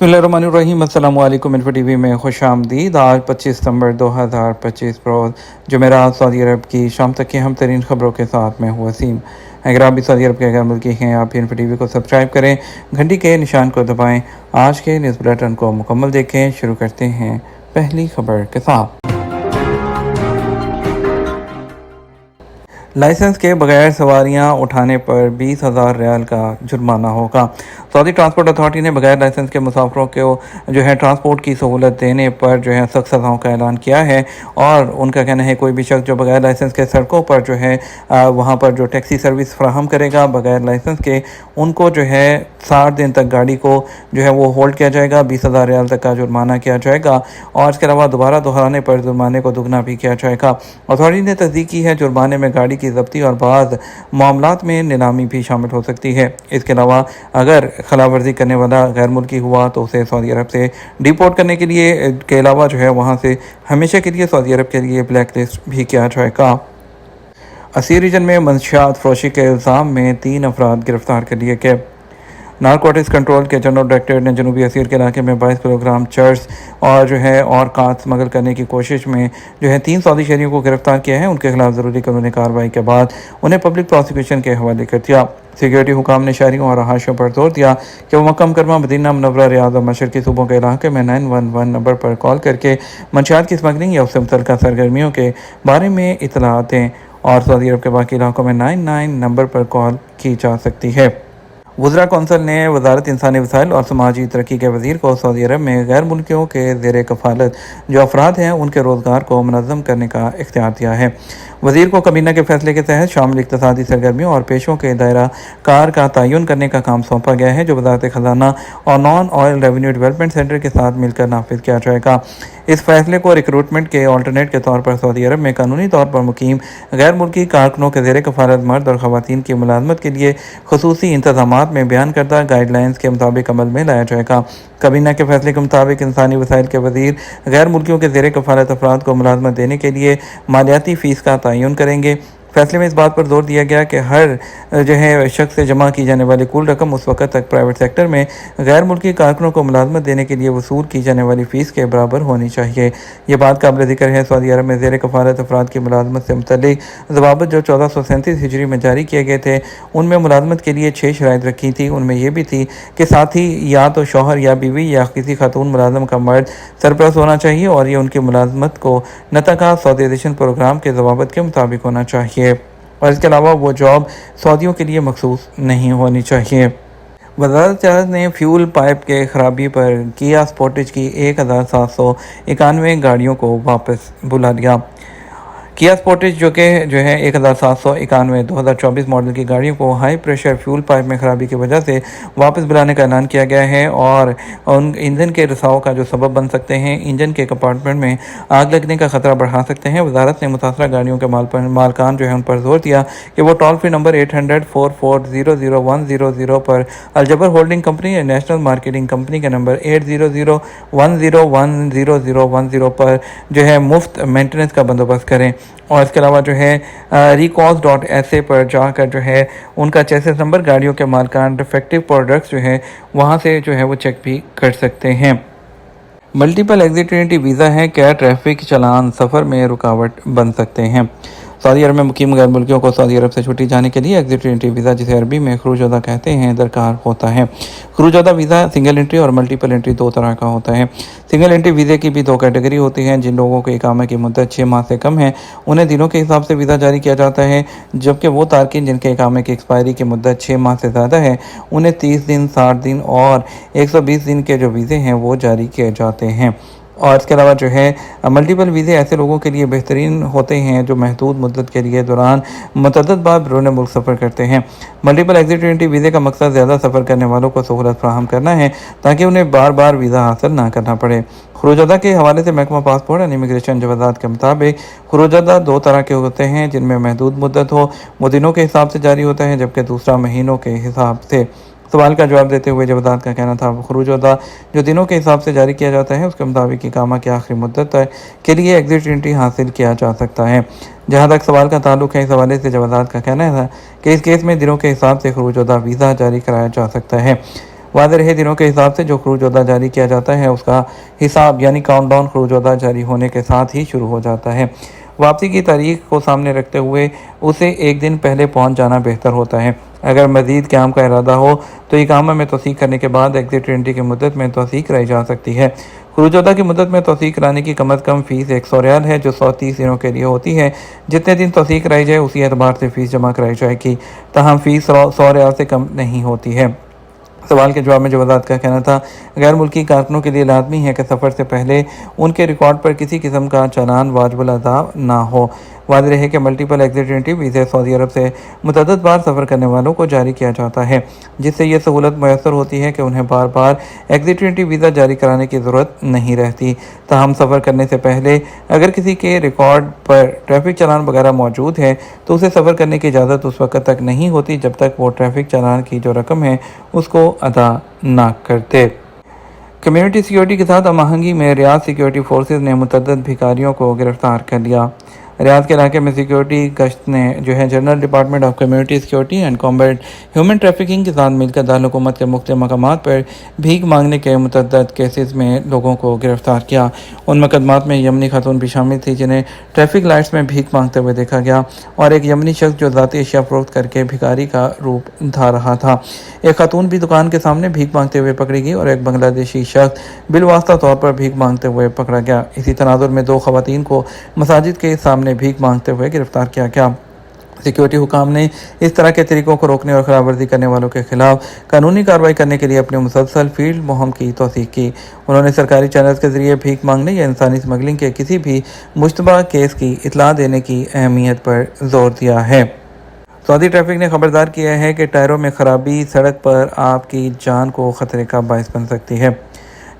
बिस्मिल्लाहिर्रहमानिर्रहीम। अस्सलाम वालेकुम। इन्फो टीवी में खुश आमदीद। आज 25 सितंबर 2025 रोज़ जुमेरात सऊदी अरब की शाम तक की अहम तरीन खबरों के साथ मैं हूँ वसीम। अगर आप भी सऊदी अरब के गैर मुल्की हैं, आप इन्फो टीवी को सब्सक्राइब करें, घंटी के निशान को दबाएं, आज के न्यूज़ बुलेटिन को मुकम्मल देखें। शुरू करते हैं पहली खबर के साथ। लाइसेंस के बगैर सवारियां उठाने पर 20,000 रियाल का जुर्माना होगा। सऊदी ट्रांसपोर्ट अथॉरिटी ने बगैर लाइसेंस के मुसाफिरों को जो है ट्रांसपोर्ट की सहूलत देने पर जो है सख्त सज़ाओं का ऐलान किया है। और उनका कहना है कोई भी शख्स जो बगैर लाइसेंस के सड़कों पर जो है वहां पर जो टैक्सी सर्विस फ्राहम करेगा बगैर लाइसेंस के, उनको जो है 60 दिन तक गाड़ी को जो है वो होल्ड किया जाएगा, 20,000 रियाल तक का जुर्माना किया जाएगा और इसके अलावा दोबारा दोहराने पर जुर्माने को दुगना भी किया जाएगा। अथॉरिटी ने तस्दीक की है जुर्माने में गाड़ी की जब्ती और बाज़ मामलात में नीलामी भी शामिल हो सकती है। इसके अलावा अगर खिलाफवर्जी करने वाला गैर मुल्की हुआ तो उसे सऊदी अरब से डिपोर्ट करने के अलावा जो है वहाँ से हमेशा के लिए सऊदी अरब के लिए ब्लैक लिस्ट भी किया जाएगा। असीर रीजन में मंशियात फरोशी के इल्ज़ाम में 3 अफराद गिरफ्तार कर लिए गए। नारकोटिक्स कंट्रोल के जनरल डायरेक्टर ने जनूबी असीर के इलाके में 22 किलोग्राम चर्च और जो है और कांच स्मगल करने की कोशिश में जो है 3 सऊदी शहरियों को गिरफ्तार किया है। उनके खिलाफ ज़रूरी कानूनी कार्रवाई के बाद उन्हें पब्लिक प्रोसिक्यूशन के हवाले कर दिया। सिक्योरिटी हुकाम ने शहरियों और रहायशियों पर जोर दिया कि वो मक्का मुकर्रमा, मदीना मुनव्वरा, रियाद और मशरकी सूबों के इलाके में 911 नंबर पर कॉल करके मंशियात की स्मगलिंग या उससे मुतल्लिका सरगर्मियों के बारे में इतला दें और सऊदी अरब के बाकी इलाकों में 99 नंबर पर कॉल की जा सकती है। वज़रा कौंसिल ने वजारत इंसानी वसाइल और समाजी तरक्की के वज़ीर को सऊदी अरब में गैर मुल्कियों के ज़ेर कफ़ालत जो अफराद हैं उनके रोज़गार को मुनज़्ज़म करने का इख्तियार दिया है। वज़ीर को कबीना के फैसले के तहत शामिल इक़्तिसादी सरगर्मियों और पेशों के दायरा कार का तयन करने का काम सौंपा गया है, जो वज़ारत ख़ज़ाना और non oil revenue development centre के साथ मिलकर नाफिज किया जाएगा। इस फैसले को रिक्रूटमेंट के ऑल्टरनेट के तौर पर सऊदी अरब में कानूनी तौर पर मुकीम गैर मुल्की कारकुनों के ज़ेर कफ़ालत मर्द और ख़वातीन की मुलाज़मत के लिए खुसूसी इंतज़ामात में बयान करदा गाइडलाइंस के मुताबिक अमल में लाया जाएगा। कबीना के फैसले के मुताबिक इंसानी वसाइल के वज़ीर गैर मुल्कियों के ज़ेर कफ़ालत अफराद को मुलाज़मत देने के लिए मालियाती फ़ीस का तयन करेंगे। फैसले में इस बात पर जोर दिया गया कि हर जो है शख्स से जमा की जाने वाली कुल रकम उस वक़्त तक प्राइवेट सेक्टर में गैर मुल्की कारकुनों को मुलाज़मत देने के लिए वसूल की जाने वाली फ़ीस के बराबर होनी चाहिए। ये बात काबिल ज़िक्र है सऊदी अरब में ज़ेर कफ़ालत अफराद की मुलाज़मत से मुतल्लिक ज़वाबित जो 1437 हिजरी में जारी किए गए थे, उनमें मुलाज़मत के लिए 6 शराइत रखी थी। उनमें यह भी थी कि साथी या तो शौहर या बीवी या किसी खातून मुलाज़म का मर्द सरपरस्त होना चाहिए और ये उनकी मुलाज़मत को नतका सऊदीज़ेशन प्रोग्राम के ज़वाबित के मुताबिक होना चाहिए और इसके अलावा वो जॉब सऊदियों के लिए मखसूस नहीं होनी चाहिए। वज़ारत तिजारत ने फ्यूल पाइप के खराबी पर किया स्पोर्टेज की 1791 गाड़ियों को वापस बुला लिया। किया स्पोर्टेज जो है 1791 2024 मॉडल की गाड़ियों को हाई प्रेशर फ्यूल पाइप में खराबी की वजह से वापस बुलाने का ऐलान किया गया है और उन ईंधन के रिसाव का जो सबब बन सकते हैं, इंजन के कंपार्टमेंट में आग लगने का खतरा बढ़ा सकते हैं। वजारत ने मुतासरा गाड़ियों के मालकान जो है उन पर जोर दिया कि वो टोल फ्री नंबर 800-4400-100 पर अलजबर होल्डिंग कंपनी या नेशनल मार्केटिंग कंपनी के नंबर 800-101010 पर जो है मुफ्त मेंटेनेंस का बंदोबस्त करें और इसके अलावा जो है recalls.sa पर जाकर जो है उनका चेसिस नंबर, गाड़ियों के मालकान, डिफेक्टिव प्रोडक्ट्स जो है वहाँ से जो है वो चेक भी कर सकते हैं। मल्टीपल एग्जिट एंट्री वीज़ा है, क्या ट्रैफिक चालान सफ़र में रुकावट बन सकते हैं। सऊदी अरब में मुकीम गैर मुल्कियों को सऊदी अरब से छुट्टी जाने के लिए एग्जिट एंट्री वीज़ा, जिसे अरबी में खरूजदा कहते हैं, दरकार होता है। खरूजदा वीज़ा सिंगल एंट्री और मल्टीपल एंट्री 2 तरह का होता है। सिंगल एंट्री वीज़े की भी 2 कैटेगरी होती हैं। जिन लोगों को इकामा की मुद्दत 6 माह से कम है उन्हें दिनों के हिसाब से वीज़ा जारी किया जाता है, जबकि वो तारकिन जिनके इकामे की एक्सपायरी की मुद्दत 6 माह से ज़्यादा है उन्हें 30 दिन, 60 दिन और 120 दिन के जो वीज़े हैं वो जारी किए जाते हैं। और इसके अलावा जो है मल्टीपल वीज़े ऐसे लोगों के लिए बेहतरीन होते हैं जो महदूद मुद्दत के लिए दौरान मुतअद्दिद बार बैरून मुल्क सफ़र करते हैं। मल्टीपल एग्जिट एंट्री वीज़े का मकसद ज़्यादा सफ़र करने वालों को सहूलत फराहम करना है ताकि उन्हें बार बार वीज़ा हासिल ना करना पड़े। खरूजदा के हवाले से महकमा पासपोर्ट एंड इमिग्रेशन जवाज़ात के मुताबिक खरूजदा 2 तरह के होते हैं, जिनमें महदूद मुद्दत हो वो दिनों के हिसाब से जारी होता है, जबकि दूसरा महीनों के हिसाब से। सवाल का जवाब देते हुए जवाज़ात का कहना था खरूजदा जो दिनों के हिसाब से जारी किया जाता है उसके मुताबिक इकामा की आखिरी मुद्दत के लिए एग्जिट एंट्री हासिल किया जा सकता है। जहाँ तक सवाल का ताल्लुक है, इस हवाले से जवाज़ात का कहना था कि इस केस में दिनों के हिसाब से खरूजदा वीज़ा जारी कराया जा सकता है। वादे रहे दिनों के हिसाब से जो खरूज अदा जारी किया जाता है उसका हिसाब यानी काउंटडाउन खरूज अदा जारी होने के साथ ही शुरू हो जाता है। वापसी की तारीख को सामने रखते हुए उसे एक दिन पहले पहुंच जाना बेहतर होता है। अगर मज़ीद क़याम का इरादा हो तो इकामा में तौसीक़ करने के बाद एग्ज़िट एंट्री की मुद्दत में तौसीक़ कराई जा सकती है। खरूज अदा की मुद्दत में तौसीक़ कराने की कम अज़ कम फ़ीस 100 रियाल है, जो 130 दिनों के लिए होती है। जितने दिन तौसीक़ कराई जाए उसी एतबार से फ़ीस जमा कराई जाएगी, ताहम फ़ीस 100 रियाल से कम नहीं होती है। सवाल के जवाब में जो वज़ारत का कहना था, गैर मुल्की कारकुनों के लिए लाजमी है कि सफ़र से पहले उनके रिकॉर्ड पर किसी किस्म का चालान वाजिबुल अदा ना हो। वाज़ेह रहे कि मल्टीपल एग्जिट एंट्री वीज़े सऊदी अरब से मुतअद्दिद बार सफ़र करने वालों को जारी किया जाता है, जिससे ये सहूलत मैसर होती है कि उन्हें बार बार एग्जिट एंट्री वीज़ा जारी कराने की ज़रूरत नहीं रहती। ताहम सफ़र करने से पहले अगर किसी के रिकॉर्ड पर ट्रैफिक चालान वगैरह मौजूद है तो उसे सफ़र करने की इजाज़त उस वक़्त तक नहीं होती जब तक वो ट्रैफिक चालान की जो रकम है उसको अदा ना करते। कम्युनिटी सिक्योरिटी के साथ हमआहंगी में रियाद सिक्योरिटी फोर्सेस ने मुतअद्दिद भिखारियों को गिरफ्तार कर लिया। रियाद के इलाके में सिक्योरिटी गश्त ने जो है general department of community security and combat human trafficking के साथ मिलकर दारुल-हुकूमत के मुख्तलिफ मकामात पर भीख मांगने के मुतअद्दिद केसेस में लोगों को गिरफ्तार किया। उन मुकदमात में यमनी खातून भी शामिल थी जिन्हें ट्रैफिक लाइट्स में भीख मांगते हुए देखा गया, और एक यमनी शख्स जो ज़ाती अशिया फरोख्त करके भिखारी का रूप धार रहा था। एक खातून भी दुकान के सामने भीख मांगते हुए पकड़ी गई और एक बांग्लादेशी शख्स बिलवास्ता तौर पर भीख मांगते हुए पकड़ा गया। इसी तनाजुर में 2 खवातीन को मसाजिद के सामने भीख मांगते हुए गिरफ्तार किया गया। सिक्योरिटी हुकाम ने इस तरह के तरीकों को रोकने और खिलाफवर्जी करने वालों के खिलाफ कानूनी कार्रवाई करने के लिए अपनी मुसलसल फील्ड मुहिम की तौसीक की। उन्होंने सरकारी चैनल्स के जरिए भीख मांगने या इंसानी स्मगलिंग के किसी भी मुश्तबा केस की इतला देने की अहमियत पर जोर दिया है। सऊदी ट्रैफिक ने खबरदार किया है कि टायरों में खराबी सड़क पर आपकी जान को खतरे का बायस बन सकती है।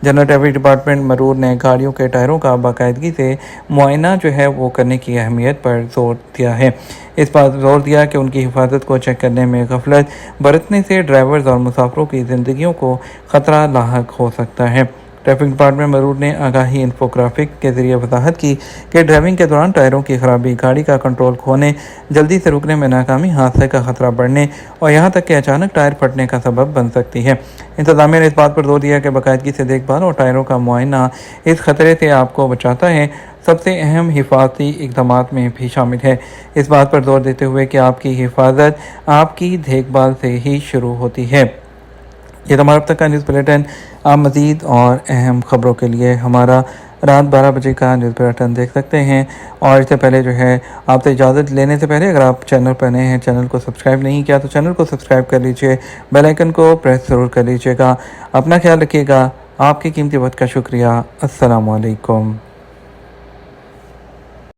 जनरल ट्रैफिक डिपार्टमेंट मरूर ने गाड़ियों के टायरों का बाकायदगी से मुआयना जो है वो करने की अहमियत पर जोर दिया है। इस बात जोर दिया कि उनकी हिफाजत को चेक करने में गफलत बरतने से ड्राइवर्स और मुसाफिरों की ज़िंदगियों को ख़तरा लाहक हो सकता है। ट्रैफिक डिपार्टमेंट मरूर ने आगाही इंफोग्राफिक के जरिए वजाहत की कि ड्राइविंग के दौरान टायरों की खराबी, गाड़ी का कंट्रोल खोने, जल्दी से रुकने में नाकामी, हादसे का खतरा बढ़ने और यहाँ तक कि अचानक टायर फटने का सबब बन सकती है। इंतजामिया ने इस बात पर जोर दिया कि बाकायदगी से देखभाल और टायरों का मुआयना इस खतरे से आपको बचाता है। सबसे अहम हिफाजती इक़दामात में भी शामिल है, इस बात पर जोर देते हुए कि आपकी हिफाजत आपकी देखभाल से ही शुरू होती है। ये तो हमारा अब तक का न्यूज़ बुलेटिन। आप मज़ीद और अहम ख़बरों के लिए हमारा रात 12 बजे का न्यूज़ बुलेटिन देख सकते हैं। और इससे पहले जो है आपसे इजाज़त लेने से पहले अगर आप चैनल पर नए हैं, चैनल को सब्सक्राइब नहीं किया तो चैनल को सब्सक्राइब कर लीजिए, बेल आइकन को प्रेस ज़रूर कर लीजिएगा। अपना ख्याल रखिएगा। आपकी कीमती वक्त का शुक्रिया। अस्सलामु अलैकुम।